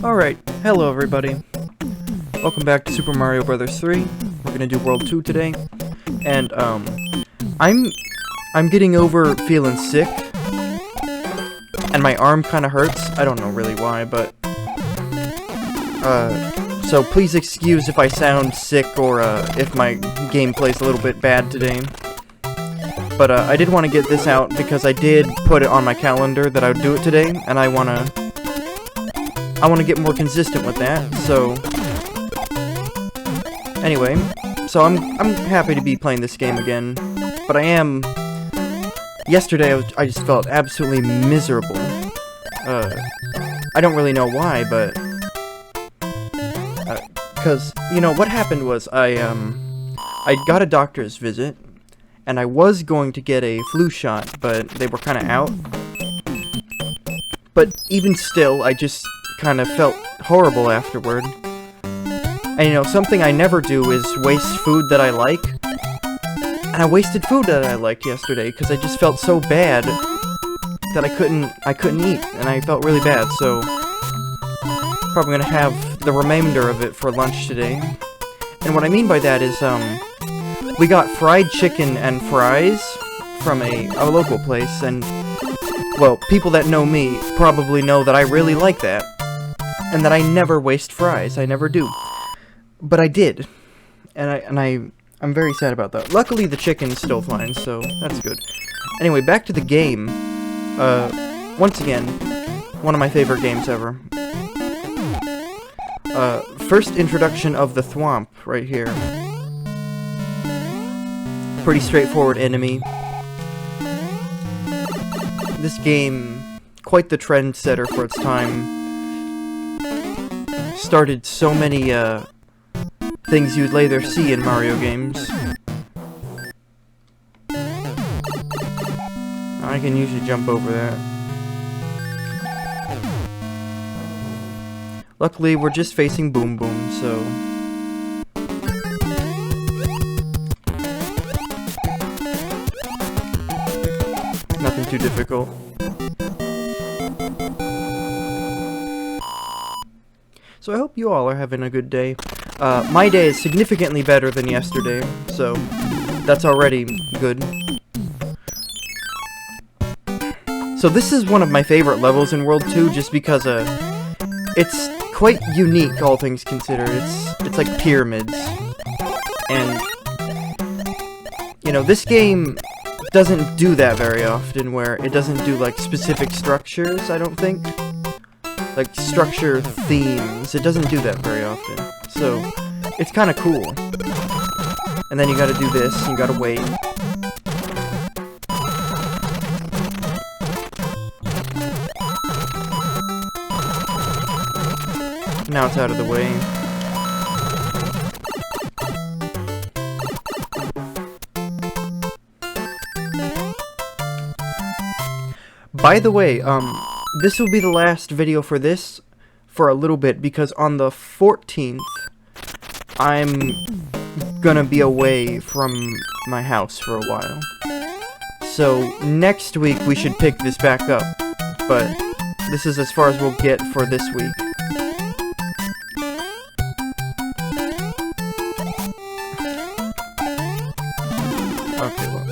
Alright, hello everybody. Welcome back to Super Mario Bros. 3. We're gonna do World 2 today. And, I'm getting over feeling sick. And my arm kinda hurts. I don't know really why, but... so please excuse if I sound sick or, if my gameplay's a little bit bad today. But, I did want to get this out because I did put it on my calendar that I would do it today, and I wanna get more consistent with that, so... Anyway, so I'm happy to be playing this game again, but I am... Yesterday, I just felt absolutely miserable. I don't really know why, but... Because, you know, what happened was, I got a doctor's visit, and I was going to get a flu shot, but they were kind of out. But even still, I just kind of felt horrible afterward. And you know, something I never do is waste food that I like. And I wasted food that I liked yesterday, because I just felt so bad that I couldn't eat, and I felt really bad, so... Probably gonna have the remainder of it for lunch today. And what I mean by that is, we got fried chicken and fries from a local place, and, well, people that know me probably know that I really like that, and that I never waste fries. I never do. But I did, and I'm very sad about that. Luckily, the chicken's still fine, so that's good. Anyway, back to the game. Once again, one of my favorite games ever. First introduction of the Thwomp right here. Pretty straightforward enemy. This game, quite the trendsetter for its time. Started so many things you'd later see in Mario games. I can usually jump over that. Luckily, we're just facing Boom Boom, so... Nothing too difficult. So I hope you all are having a good day. My day is significantly better than yesterday, so that's already good. So this is one of my favorite levels in World 2 just because it's quite unique, all things considered. It's like pyramids. And you know, this game doesn't do that very often, where it doesn't do like specific structures, I don't think. Like structure themes. It doesn't do that very often. So it's kind of cool. And then you gotta do this, and you gotta wait. Now it's out of the way. By the way, this will be the last video for this for a little bit, because on the 14th, I'm gonna be away from my house for a while. So next week we should pick this back up, but this is as far as we'll get for this week. Okay, well.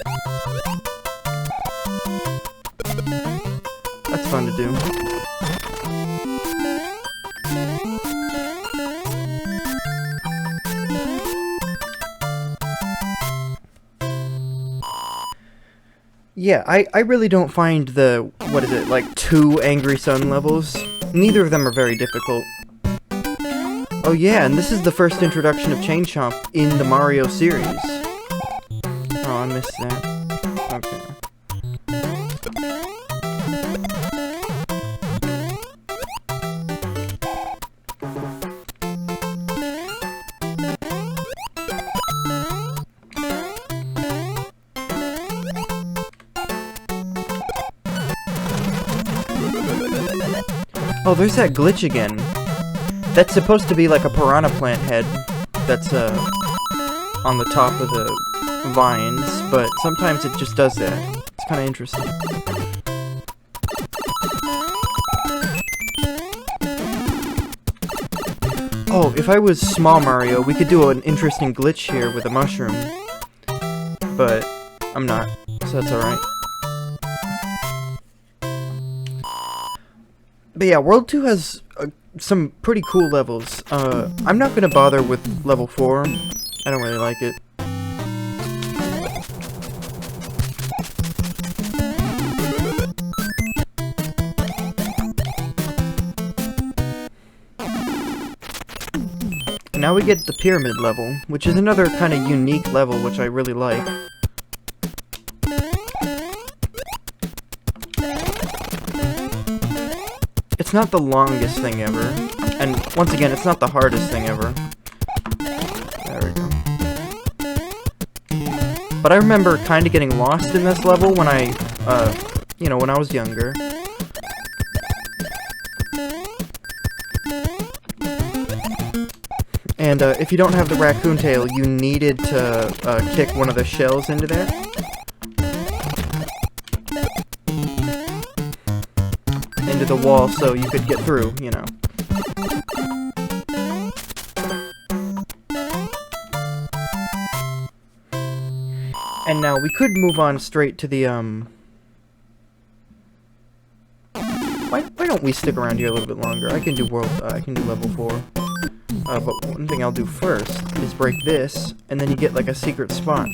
That's fun to do. Yeah, I really don't find the, what is it, like 2 Angry Sun levels. Neither of them are very difficult. Oh yeah, and this is the first introduction of Chain Chomp in the Mario series. Oh, I missed that. Okay. Oh, there's that glitch again. That's supposed to be like a piranha plant head that's on the top of the vines, but sometimes it just does that. It's kind of interesting. Oh, if I was Small Mario, we could do an interesting glitch here with a mushroom. But I'm not, so that's alright. But yeah, World 2 has some pretty cool levels. I'm not gonna bother with level 4. I don't really like it. Now we get the pyramid level, which is another kind of unique level, which I really like. It's not the longest thing ever, and once again, it's not the hardest thing ever. There we go. But I remember kind of getting lost in this level when I, you know, when I was younger. And if you don't have the raccoon tail, you needed to kick one of the shells into there. Into the wall so you could get through, you know. And now we could move on straight to the, Why don't we stick around here a little bit longer? I can do level 4. But one thing I'll do first is break this, and then you get like a secret spot.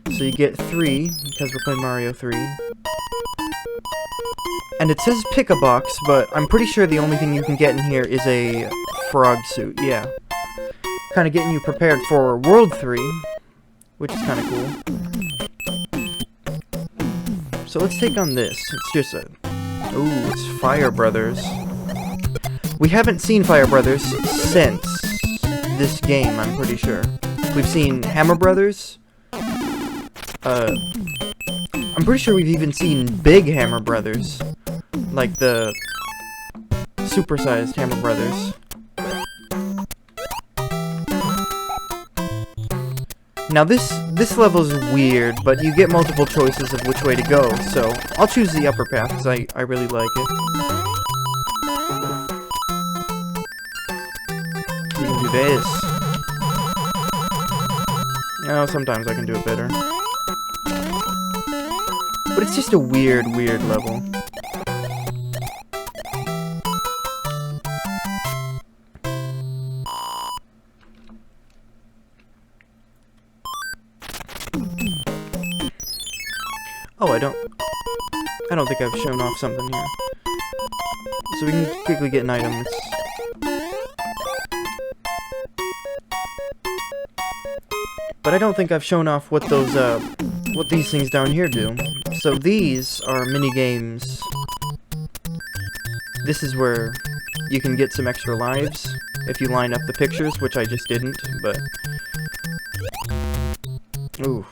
So you get 3, because we're playing Mario 3. And it says pick a box, but I'm pretty sure the only thing you can get in here is a frog suit, yeah. Kind of getting you prepared for World 3, which is kind of cool. So let's take on this. It's just a... Ooh, it's Fire Brothers. We haven't seen Fire Brothers since this game, I'm pretty sure. We've seen Hammer Brothers. I'm pretty sure we've even seen Big Hammer Brothers. Like the supersized Hammer Brothers. Now this level's weird, but you get multiple choices of which way to go, so I'll choose the upper path because I really like it. You can do this. No, sometimes I can do it better. But it's just a weird level. Oh, I don't think I've shown off something here. So we can quickly get an item. But I don't think I've shown off what those, what these things down here do. So these are mini games. This is where you can get some extra lives if you line up the pictures, which I just didn't, but... Ooh.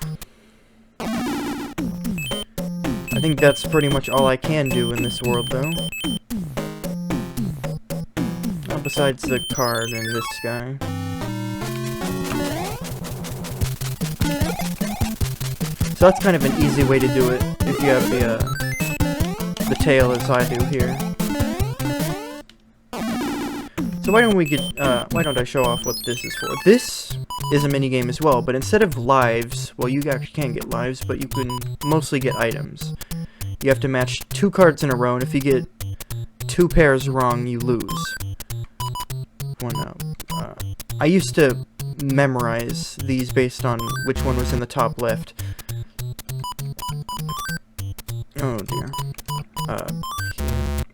I think that's pretty much all I can do in this world, though. Besides the card and this guy. So that's kind of an easy way to do it, if you have the tail as I do here. So why don't I show off what this is for? This is a minigame as well, but instead of lives, well, you actually can get lives, but you can mostly get items. You have to match 2 cards in a row, and if you get 2 pairs wrong, you lose. I used to memorize these based on which one was in the top left. Oh dear.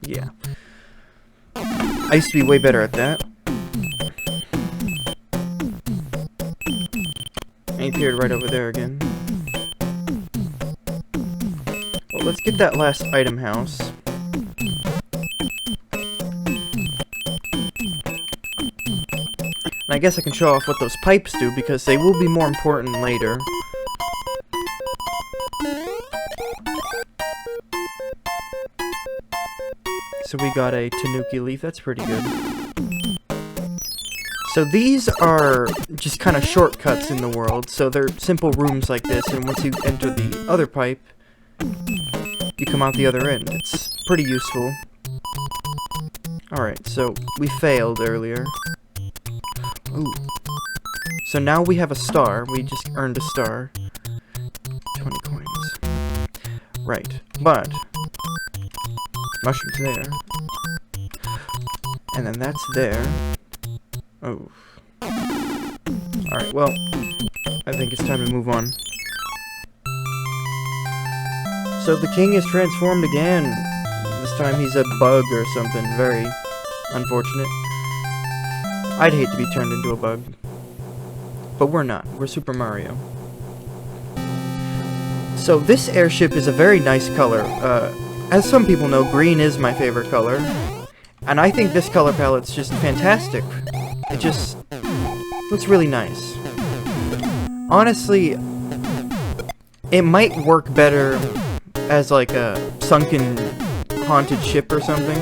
Yeah. I used to be way better at that. And he appeared right over there again. Well, let's get that last item house. And I guess I can show off what those pipes do, because they will be more important later. So we got a Tanuki leaf, that's pretty good. So these are just kind of shortcuts in the world, so they're simple rooms like this, and once you enter the other pipe, you come out the other end. It's pretty useful. Alright, so we failed earlier. Ooh. So now we have a star. We just earned a star. 20 coins. Right. But mushrooms there. And then that's there. Oh. Alright, well, I think it's time to move on. So the king is transformed again. This time he's a bug or something. Very unfortunate. I'd hate to be turned into a bug. But we're not. We're Super Mario. So this airship is a very nice color. As some people know, green is my favorite color. And I think this color palette's just fantastic. It just looks really nice. Honestly, it might work better as like a sunken haunted ship or something.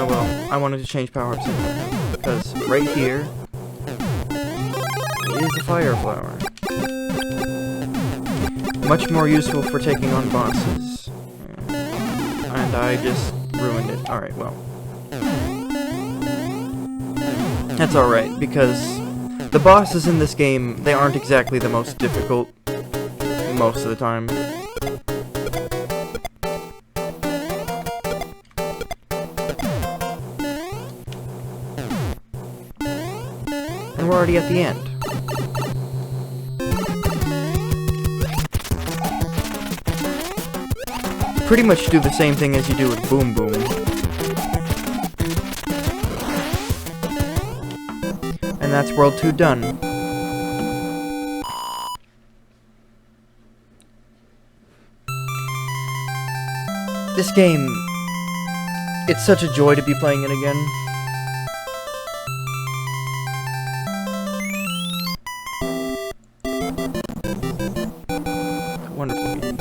Well, I wanted to change power-ups anyway, because right here is the fire flower. Much more useful for taking on bosses. And I just ruined it. Alright, well. That's alright, because the bosses in this game, they aren't exactly the most difficult most of the time. And we're already at the end. Pretty much do the same thing as you do with Boom Boom. And that's World 2 done. This game, it's such a joy to be playing it again. Wonderful game.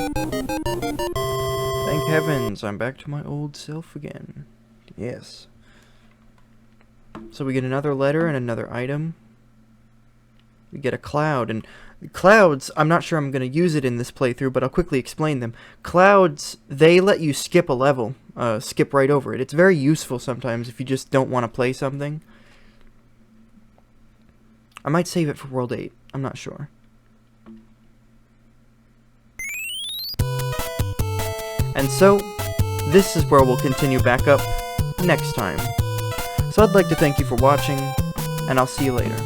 Thank heavens, I'm back to my old self again. Yes. So we get another letter and another item. We get a cloud, and clouds, I'm not sure I'm going to use it in this playthrough, but I'll quickly explain them. Clouds, they let you skip a level, skip right over it. It's very useful sometimes if you just don't want to play something. I might save it for World 8, I'm not sure. And so, this is where we'll continue back up next time. So I'd like to thank you for watching, and I'll see you later.